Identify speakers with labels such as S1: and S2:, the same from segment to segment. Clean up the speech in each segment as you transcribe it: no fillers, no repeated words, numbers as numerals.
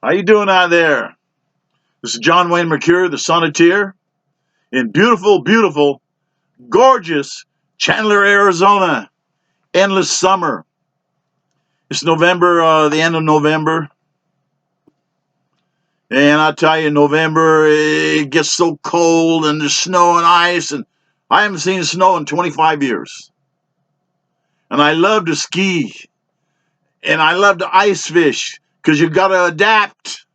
S1: How you doing out there? This is John Wayne Mercure, the Sonneteer, in beautiful, beautiful, gorgeous Chandler, Arizona. Endless summer. It's November, the end of November. And I tell you, November, it gets so cold and there's snow and ice. And I haven't seen snow in 25 years. And I love to ski. And I love to ice fish because you got to adapt.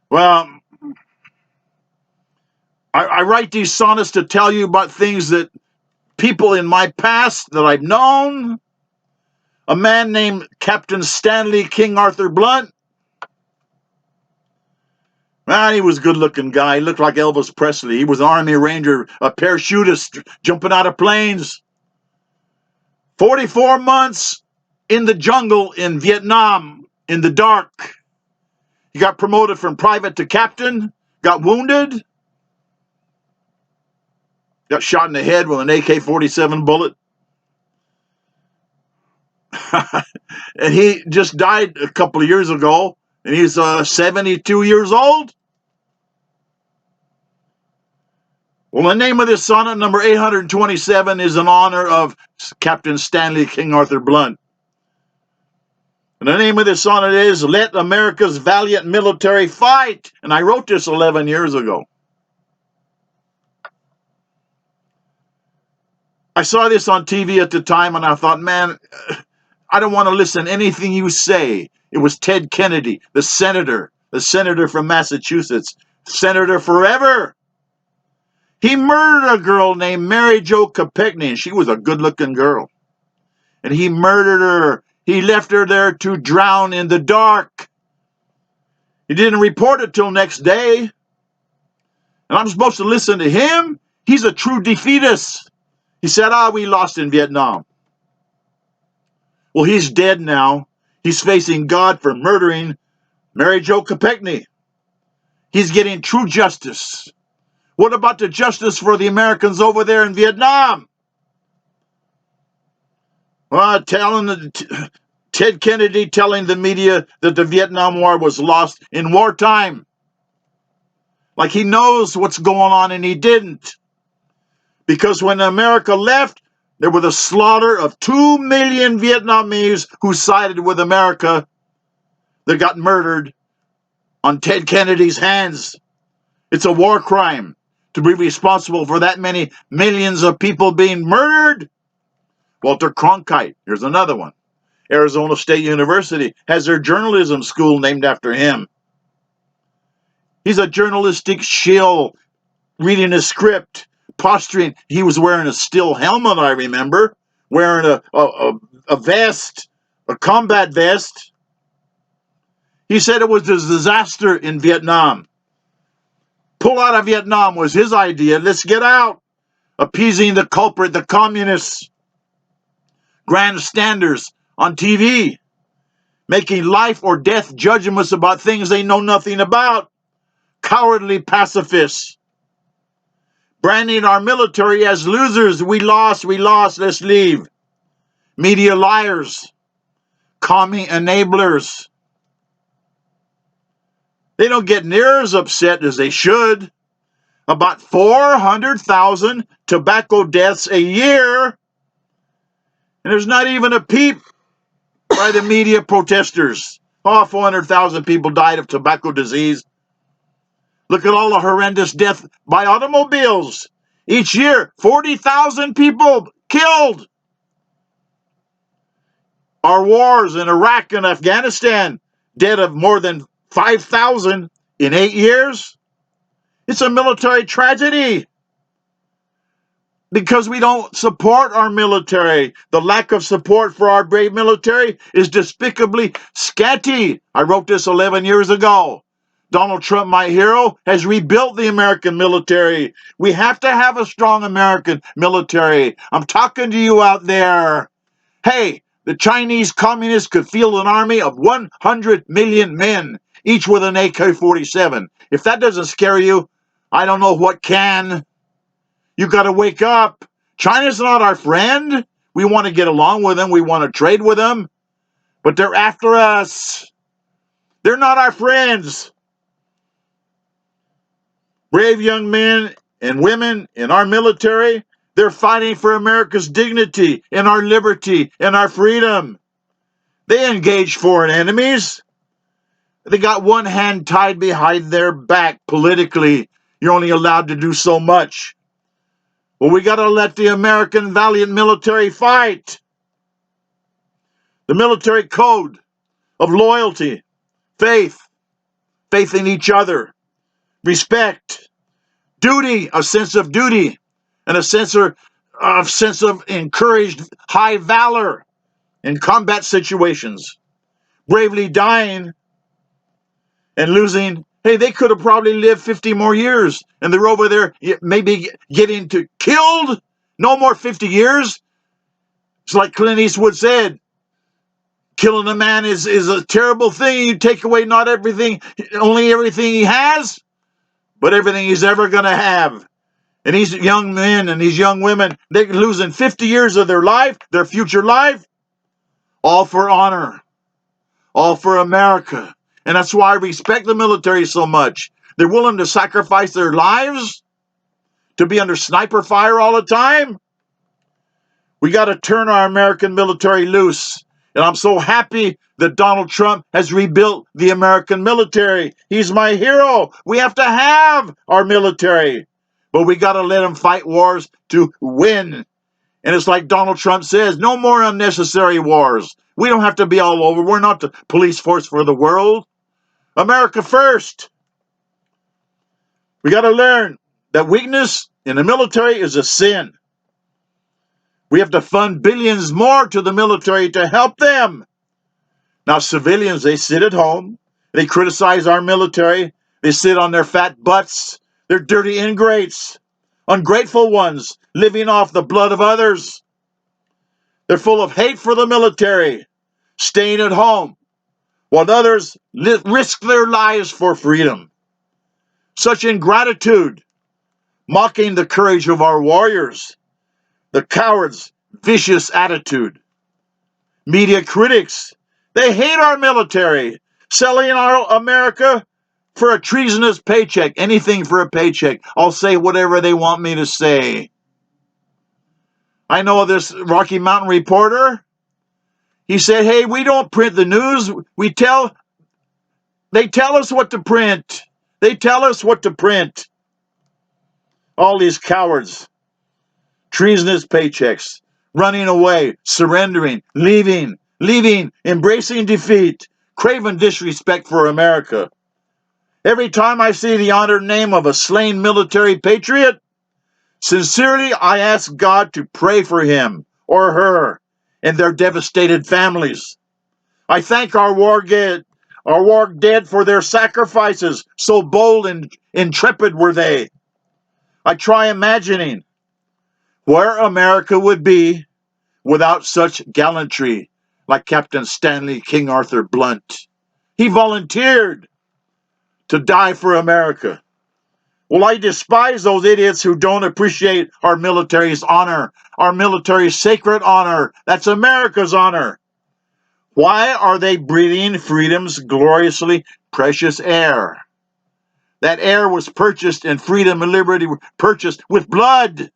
S1: Well, I write these sonnets to tell you about things that people in my past that I've known. A man named Captain Stanley King Arthur Blunt. Man, he was a good-looking guy. He looked like Elvis Presley. He was an Army Ranger, a parachutist, jumping out of planes. 44 months in the jungle in Vietnam, in the dark. He got promoted from private to captain, got wounded, got shot in the head with an AK-47 bullet. And he just died a couple of years ago, and he's 72 years old. Well, the name of this sonnet, number 827, is in honor of Captain Stanley King Arthur Blunt. And the name of this sonnet is Let America's Valiant Military Fight. And I wrote this 11 years ago. I saw this on TV at the time, and I thought, man, I don't want to listen to anything you say. It was Ted Kennedy, the senator from Massachusetts, senator forever. He murdered a girl named Mary Jo Kopechne, and she was a good-looking girl. And he murdered her. He left her there to drown in the dark. He didn't report it till next day. And I'm supposed to listen to him? He's a true defeatist. He said, we lost in Vietnam. Well, he's dead now. He's facing God for murdering Mary Jo Kopechne. He's getting true justice. What about the justice for the Americans over there in Vietnam? Well, Ted Kennedy telling the media that the Vietnam War was lost in wartime. Like he knows what's going on, and he didn't. Because when America left, there was a slaughter of 2 million Vietnamese who sided with America that got murdered on Ted Kennedy's hands. It's a war crime to be responsible for that many millions of people being murdered. Walter Cronkite, here's another one. Arizona State University has their journalism school named after him. He's a journalistic shill, reading a script, posturing. He was wearing a steel helmet, I remember, wearing a vest, a combat vest. He said it was a disaster in Vietnam. Pull out of Vietnam was his idea. Let's get out. Appeasing the culprit, the communists. Grandstanders on TV. Making life or death judgments about things they know nothing about. Cowardly pacifists. Branding our military as losers. We lost, let's leave. Media liars. Commie enablers. They don't get near as upset as they should. About 400,000 tobacco deaths a year. And there's not even a peep by the media protesters. 400,000 people died of tobacco disease. Look at all the horrendous death by automobiles. Each year, 40,000 people killed. Our wars in Iraq and Afghanistan, dead of more than 5,000 in 8 years. It's a military tragedy because we don't support our military. The lack of support for our brave military is despicably scanty. I wrote this 11 years ago. Donald Trump, my hero, has rebuilt the American military. We have to have a strong American military. I'm talking to you out there. Hey, the Chinese communists could field an army of 100 million men, each with an AK-47. If that doesn't scare you, I don't know what can. You got to wake up. China's not our friend. We want to get along with them. We want to trade with them. But they're after us. They're not our friends. Brave young men and women in our military, they're fighting for America's dignity and our liberty and our freedom. They engage foreign enemies. They got one hand tied behind their back politically. You're only allowed to do so much. Well, we got to let the American Valiant military fight. The military code of loyalty, faith in each other, respect, duty, a sense of duty, and a sense of encouraged high valor in combat situations. Bravely dying and losing. Hey, they could have probably lived 50 more years, and they're over there maybe getting killed. No more 50 years. It's like Clint Eastwood said, killing a man is a terrible thing. You take away not everything, only everything he has, but everything he's ever going to have. And these young men and these young women, they're losing 50 years of their life, their future life, all for honor, all for America. And that's why I respect the military so much. They're willing to sacrifice their lives to be under sniper fire all the time. We got to turn our American military loose. And I'm so happy that Donald Trump has rebuilt the American military. He's my hero. We have to have our military. But we got to let them fight wars to win. And it's like Donald Trump says, no more unnecessary wars. We don't have to be all over. We're not the police force for the world. America first. We got to learn that weakness in the military is a sin. We have to fund billions more to the military to help them. Now, civilians, they sit at home. They criticize our military. They sit on their fat butts. They're dirty ingrates, ungrateful ones, living off the blood of others. They're full of hate for the military, staying at home, while others risk their lives for freedom. Such ingratitude, mocking the courage of our warriors, the cowards' vicious attitude. Media critics, they hate our military, selling our America for a treasonous paycheck. Anything for a paycheck. I'll say whatever they want me to say. I know this Rocky Mountain reporter. He said, hey, we don't print the news. They tell us what to print. They tell us what to print. All these cowards. Treasonous paychecks. Running away. Surrendering. Leaving. Embracing defeat. Craven disrespect for America. Every time I see the honored name of a slain military patriot, sincerely I ask God to pray for him or her and their devastated families. I thank our war dead for their sacrifices. So bold and intrepid were they. I try imagining where America would be without such gallantry, like Captain Stanley King Arthur Blunt. He volunteered to die for America. Well, I despise those idiots who don't appreciate our military's honor, our military's sacred honor. That's America's honor. Why are they breathing freedom's gloriously precious air? That air was purchased, and freedom and liberty were purchased with blood.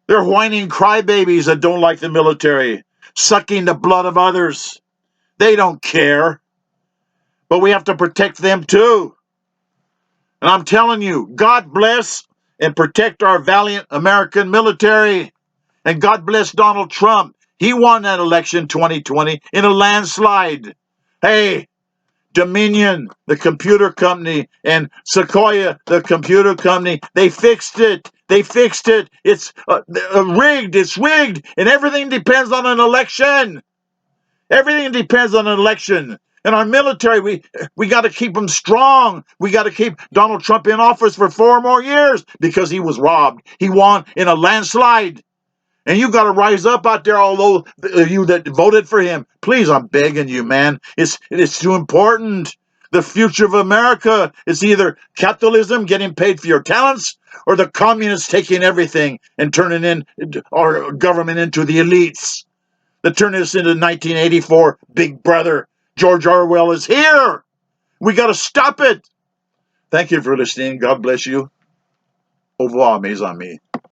S1: They're whining crybabies that don't like the military, sucking the blood of others. They don't care. But we have to protect them too. And I'm telling you, God bless and protect our valiant American military. And God bless Donald Trump. He won that election 2020 in a landslide. Hey, Dominion, the computer company, and Sequoia, the computer company, they fixed it. They fixed it. It's rigged. It's rigged. And everything depends on an election. Everything depends on an election. And our military, we got to keep them strong. We got to keep Donald Trump in office for 4 more years because he was robbed. He won in a landslide. And you got to rise up out there, although you that voted for him. Please, I'm begging you, man. It's too important. The future of America is either capitalism getting paid for your talents or the communists taking everything and turning our government into the elites. That turned us into 1984 Big Brother George Orwell is here. We got to stop it. Thank you for listening. God bless you. Au revoir, mes amis.